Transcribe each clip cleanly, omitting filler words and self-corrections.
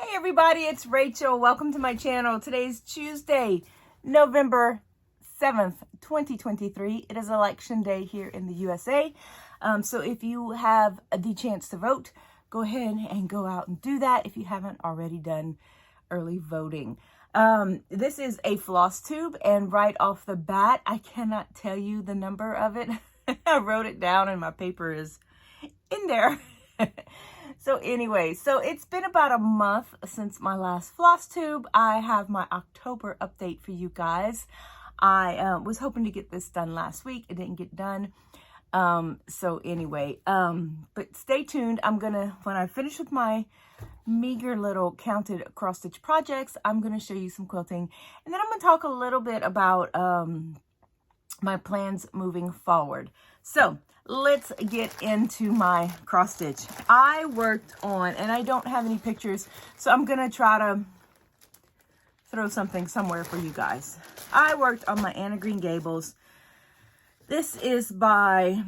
Hey everybody, it's Rachel. Welcome to my channel. Today's Tuesday, November 7th, 2023. It is election day here in the USA. So if you have the chance to vote, go ahead and go out and do that if you haven't already done early voting. This is a FlossTube, and right off the bat, I cannot tell you the number of it. I wrote it down and my paper is in there. So anyway, so it's been about a month since my last FlossTube. I have my October update for you guys. I was hoping to get this done last week. It didn't get done. So anyway, but stay tuned. When I finish with my meager little counted cross stitch projects, I'm going to show you some quilting. And then I'm going to talk a little bit about my plans moving forward. So let's get into my cross stitch. I worked on, and I don't have any pictures, so I'm gonna try to throw something somewhere for you guys. I worked on my Anna Green Gables. This is by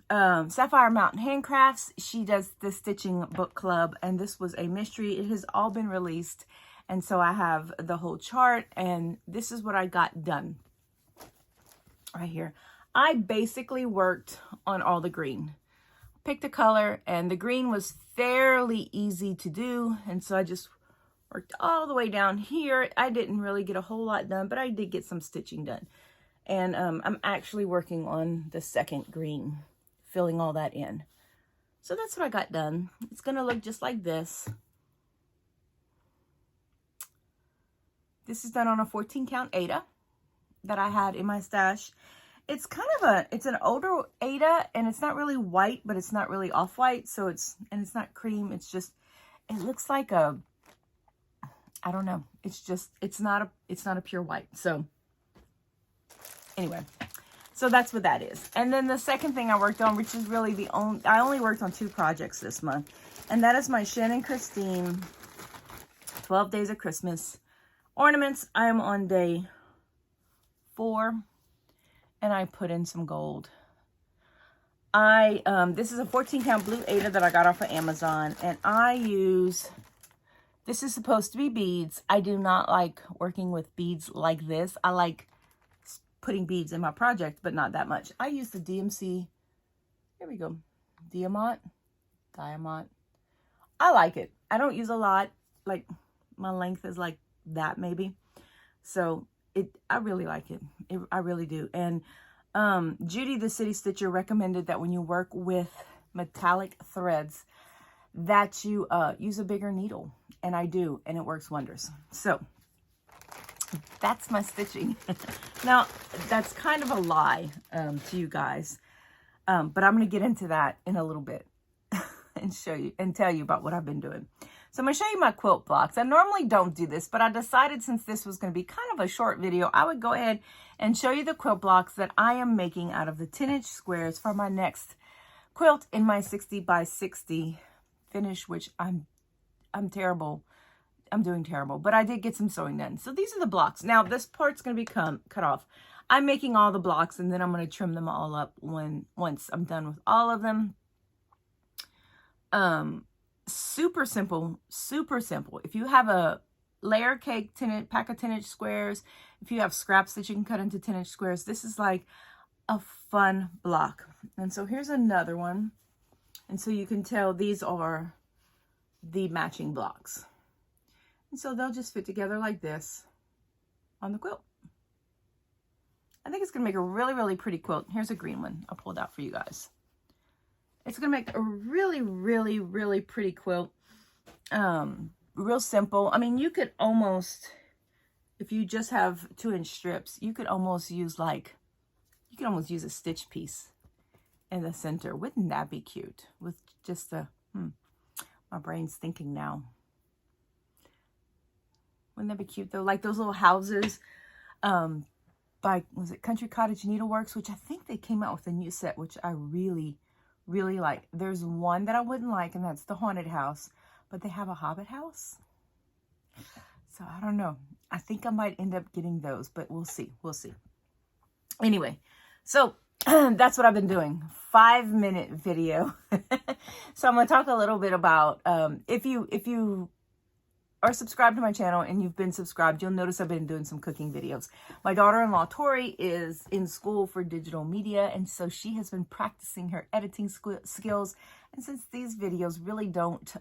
Sapphire Mountain Handcrafts. She does the Stitching Book Club, and this was a mystery. It has all been released, and so I have the whole chart, and this is what I got done right here. I basically worked on all the green. Picked a color, and the green was fairly easy to do, and so I just worked all the way down here. I didn't really get a whole lot done, but I did get some stitching done. And I'm actually working on the second green, filling all that in. So that's what I got done. It's going to look just like this. This is done on a 14 count Aida that I had in my stash. It's kind of it's an older Aida, and it's not really white, but it's not really off-white. So it's not cream. It's just, it looks like I don't know. It's not a pure white. So anyway, so that's what that is. And then the second thing I worked on, which is really I only worked on 2 projects this month. And that is my Shannon Christine 12 Days of Christmas ornaments. I am on day 4. And I put in some gold. This is a 14 count blue Aida that I got off of Amazon. And this is supposed to be beads. I do not like working with beads like this. I like putting beads in my project, but not that much. I use the DMC, here we go, Diamant. I like it. I don't use a lot. Like, my length is like that maybe. So I really like it. I really do. And Judy, the City Stitcher, recommended that when you work with metallic threads, that you use a bigger needle. And I do, and it works wonders. So that's my stitching. Now, that's kind of a lie to you guys. But I'm going to get into that in a little bit and show you and tell you about what I've been doing. So I'm going to show you my quilt blocks. I normally don't do this, but I decided since this was going to be kind of a short video, I would go ahead and show you the quilt blocks that I am making out of the 10-inch squares for my next quilt in my 60 by 60 finish, which I'm terrible. I'm doing terrible, but I did get some sewing done. So these are the blocks. Now this part's going to be cut off. I'm making all the blocks, and then I'm going to trim them all up once I'm done with all of them. Super simple, super simple. If you have a layer cake pack of 10-inch squares, if you have scraps that you can cut into 10-inch squares, this is like a fun block. And so here's another one. And so you can tell these are the matching blocks. And so they'll just fit together like this on the quilt. I think it's going to make a really, really pretty quilt. Here's a green one I pulled out for you guys. It's going to make a really, really, really pretty quilt. Real simple. I mean, you could almost, if you just have 2-inch strips, you could almost use a stitch piece in the center. Wouldn't that be cute? With just my brain's thinking now. Wouldn't that be cute though? Like those little houses by, was it Country Cottage Needleworks, which I think they came out with a new set, which I really like. There's one that I wouldn't like, and that's the haunted house, but they have a hobbit house. So I don't know. I think I might end up getting those, but we'll see. Anyway, so that's what I've been doing. 5-minute video. So I'm going to talk a little bit about if you are subscribed to my channel and you've been subscribed, you'll notice I've been doing some cooking videos. My daughter-in-law, Tori, is in school for digital media, and so she has been practicing her editing skills. And since these videos really don't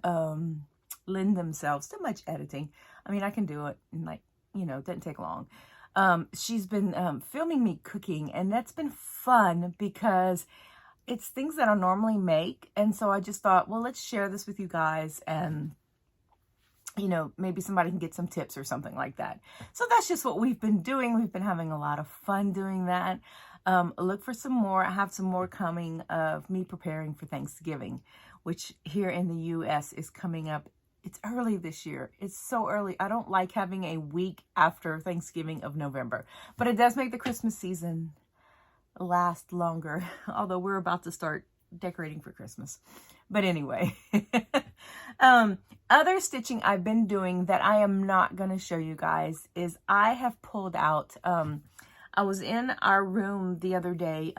lend themselves to much editing, I mean, I can do it in like, you know, it doesn't take long. She's been filming me cooking, and that's been fun because it's things that I normally make. And so I just thought, well, let's share this with you guys, and you know, maybe somebody can get some tips or something like that. So that's just what we've been doing. We've been having a lot of fun doing that. Look for some more. I have some more coming of me preparing for Thanksgiving, which here in the U.S. is coming up. It's early this year. It's so early. I don't like having a week after Thanksgiving of November, but it does make the Christmas season last longer, although we're about to start decorating for Christmas. But anyway, other stitching I've been doing that I am not going to show you guys is I have pulled out, I was in our room the other day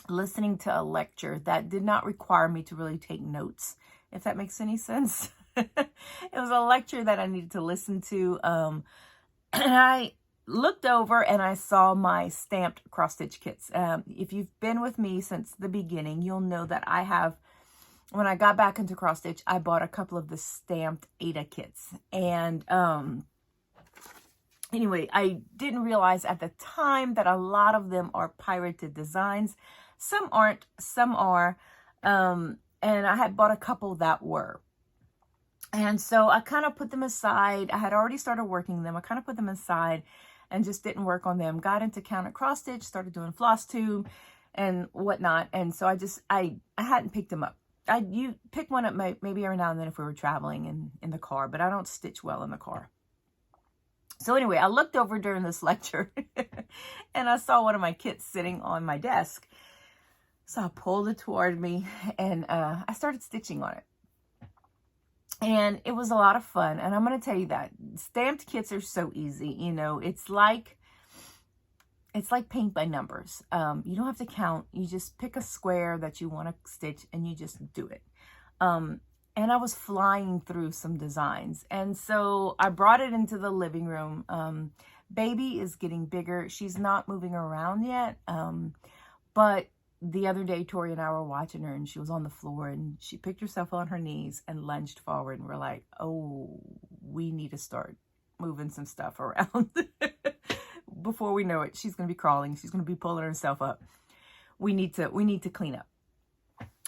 listening to a lecture that did not require me to really take notes, if that makes any sense. It was a lecture that I needed to listen to, and I looked over and I saw my stamped cross-stitch kits. If you've been with me since the beginning, you'll know that I have, when I got back into cross-stitch, I bought a couple of the stamped Ada kits. And anyway, I didn't realize at the time that a lot of them are pirated designs. Some aren't, some are. And I had bought a couple that were. And so I kind of put them aside. I had already started working them. I kind of put them aside and just didn't work on them. Got into counter cross stitch, started doing FlossTube and whatnot. And so I hadn't picked them up. You pick one up maybe every now and then if we were traveling in the car, but I don't stitch well in the car. So anyway, I looked over during this lecture and I saw one of my kits sitting on my desk. So I pulled it toward me and I started stitching on it. And it was a lot of fun. And I'm going to tell you that stamped kits are so easy. You know, it's like paint by numbers. You don't have to count. You just pick a square that you want to stitch and you just do it. And I was flying through some designs. And so I brought it into the living room. Baby is getting bigger. She's not moving around yet. But the other day, Tori and I were watching her and she was on the floor and she picked herself on her knees and lunged forward. And we're like, oh, we need to start moving some stuff around. Before we know it, she's going to be crawling. She's going to be pulling herself up. We need to clean up.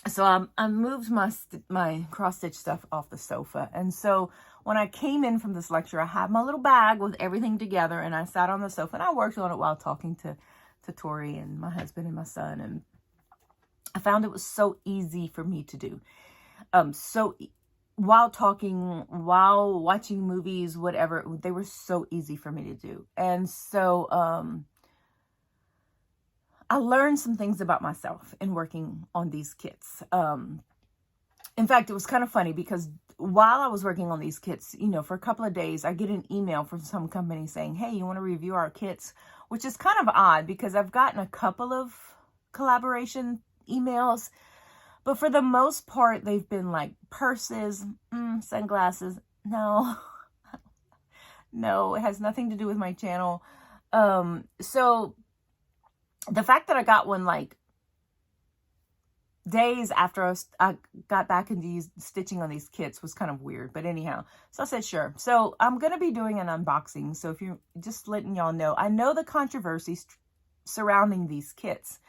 So I moved my cross-stitch stuff off the sofa. And so when I came in from this lecture, I had my little bag with everything together and I sat on the sofa and I worked on it while talking to Tori and my husband and my son. And I found it was so easy for me to do. While talking, while watching movies, whatever, they were so easy for me to do. And so I learned some things about myself in working on these kits. In fact, it was kind of funny because while I was working on these kits, you know, for a couple of days, I get an email from some company saying, hey, you want to review our kits? Which is kind of odd because I've gotten a couple of collaboration emails, but for the most part, they've been like purses, sunglasses. No, it has nothing to do with my channel. So the fact that I got one like days after I got back into stitching on these kits was kind of weird, but anyhow, so I said, sure. So I'm going to be doing an unboxing. So if you're just letting y'all know, I know the controversies surrounding these kits.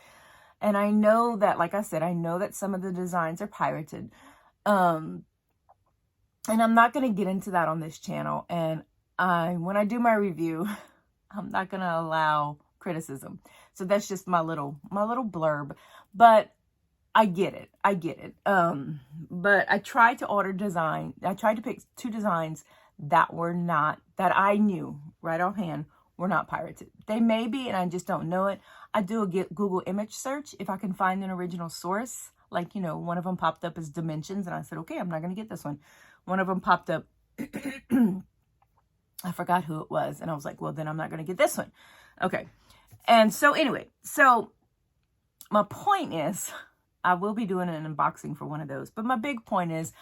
And I know that, like I said, I know that some of the designs are pirated. And I'm not going to get into that on this channel. And when I do my review, I'm not going to allow criticism. So that's just my little blurb. But I get it. But I tried to pick two designs that I knew right offhand were not pirated. They may be, and I just don't know it. I do a Google image search if I can find an original source. Like, you know, one of them popped up as dimensions, and I said, okay, I'm not going to get this one. One of them popped up, I forgot who it was, and I was like, well, then I'm not going to get this one. Okay. And so anyway, so my point is, I will be doing an unboxing for one of those. But my big point is,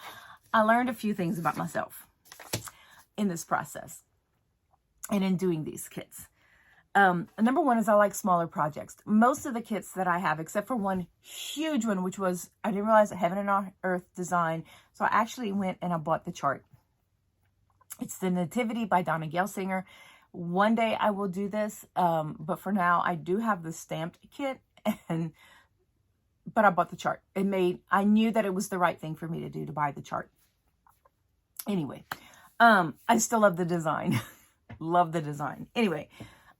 I learned a few things about myself. in this process and in doing these kits. Number one is I like smaller projects. Most of the kits that I have, except for one huge one, which was, I didn't realize, a Heaven and Earth design. So I actually went and I bought the chart. It's the Nativity by Donna Gelsinger. One day I will do this, but for now I do have the stamped kit, but I bought the chart. I knew that it was the right thing for me to do, to buy the chart. Anyway, I still love the design. Love the design. Anyway,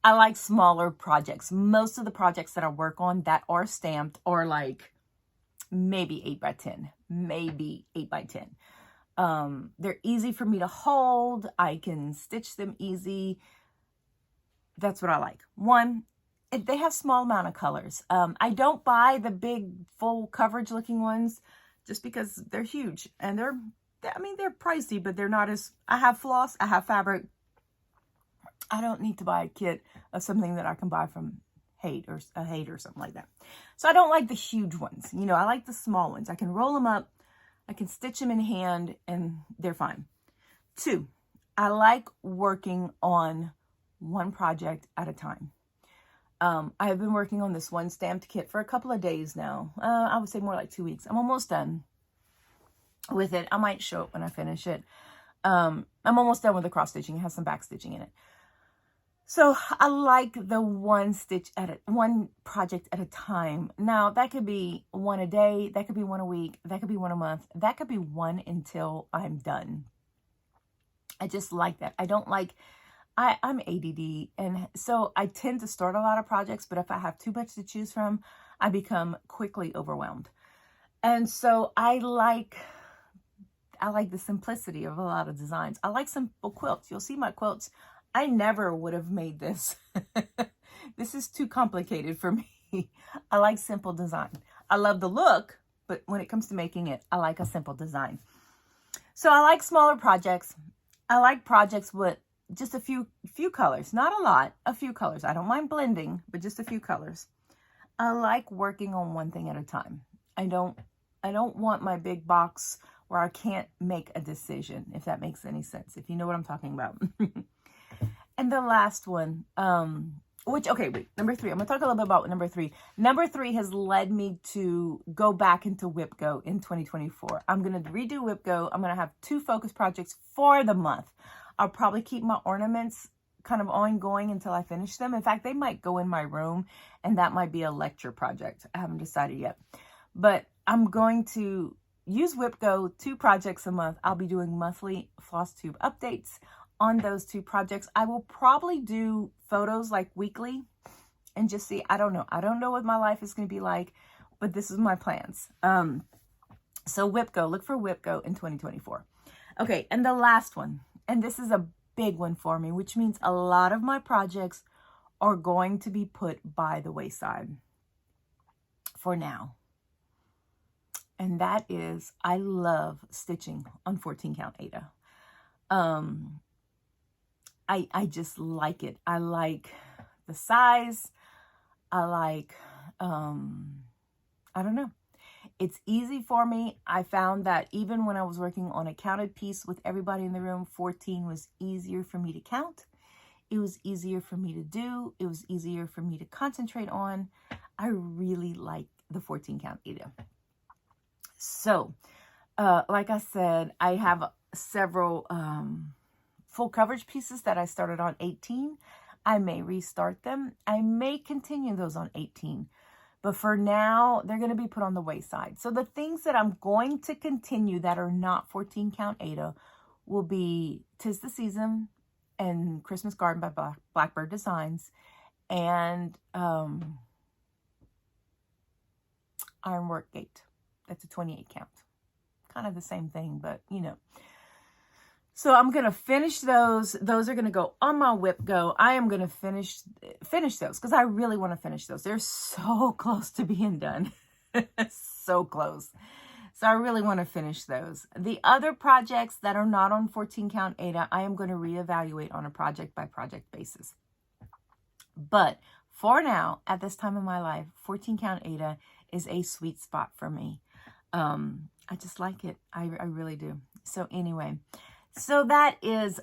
I like smaller projects. Most of the projects that I work on that are stamped are like maybe 8 by 10, maybe 8 by 10. They're easy for me to hold. I can stitch them easy. That's what I like. One, they have small amount of colors. I don't buy the big full coverage looking ones just because they're huge and they're pricey, but they're not as, I have floss, I have fabric. I don't need to buy a kit of something that I can buy from Haight or something like that. So I don't like the huge ones. You know, I like the small ones. I can roll them up. I can stitch them in hand and they're fine. Two, I like working on one project at a time. I have been working on this one stamped kit for a couple of days now. I would say more like 2 weeks. I'm almost done with it. I might show it when I finish it. I'm almost done with the cross stitching. It has some back stitching in it. So I like the one project at a time. Now that could be one a day, that could be one a week, that could be one a month, that could be one until I'm done. I just like that. I don't like, I'm ADD, and so I tend to start a lot of projects, but if I have too much to choose from, I become quickly overwhelmed. And so I like the simplicity of a lot of designs. I like simple quilts. You'll see my quilts. I never would have made this. This is too complicated for me. I like simple design. I love the look, but when it comes to making it, I like a simple design. So I like smaller projects. I like projects with just a few colors, not a lot, a few colors. I don't mind blending, but just a few colors. I like working on one thing at a time. I don't want my big box where I can't make a decision, if that makes any sense, if you know what I'm talking about. And the last one, number 3. I'm going to talk a little bit about number 3. Number 3 has led me to go back into Whip Go in 2024. I'm going to redo Whip Go. I'm going to have 2 focus projects for the month. I'll probably keep my ornaments kind of ongoing until I finish them. In fact, they might go in my room, and that might be a lecture project. I haven't decided yet. But I'm going to use Whip Go 2 projects a month. I'll be doing monthly FlossTube updates on those 2 projects. I will probably do photos like weekly and just see. I don't know what my life is going to be like, but this is my plans. So Whip Go, look for Whip Go in 2024. Okay, and the last one, and this is a big one for me, which means a lot of my projects are going to be put by the wayside for now. And that is, I love stitching on 14 count Aida. I just like it. I like the size. I like, I don't know. It's easy for me. I found that even when I was working on a counted piece with everybody in the room, 14 was easier for me to count. It was easier for me to do. It was easier for me to concentrate on. I really like the 14 count Aida. So, like I said, I have several full coverage pieces that I started on 18. I may restart them. I may continue those on 18. But for now, they're going to be put on the wayside. So the things that I'm going to continue that are not 14 count Aida will be 'Tis the Season and Christmas Garden by Blackbird Designs and Ironwork Gate. That's a 28 count. Kind of the same thing, but you know. So I'm going to finish those. Those are going to go on my Whip Go. I am going to finish those because I really want to finish those. They're so close to being done. So close. So I really want to finish those. The other projects that are not on 14 count Aida, I am going to reevaluate on a project by project basis. But for now, at this time in my life, 14 count Aida is a sweet spot for me. I just like it. I really do. So anyway, so that is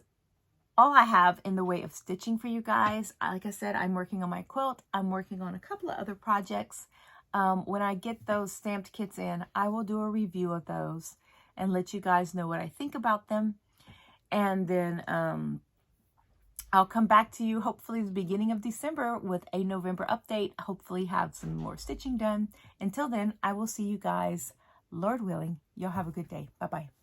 all I have in the way of stitching for you guys. Like I said, I'm working on my quilt. I'm working on a couple of other projects. When I get those stamped kits in, I will do a review of those and let you guys know what I think about them. And then I'll come back to you hopefully the beginning of December with a November update. Hopefully have some more stitching done. Until then, I will see you guys, Lord willing. Y'all have a good day. Bye-bye.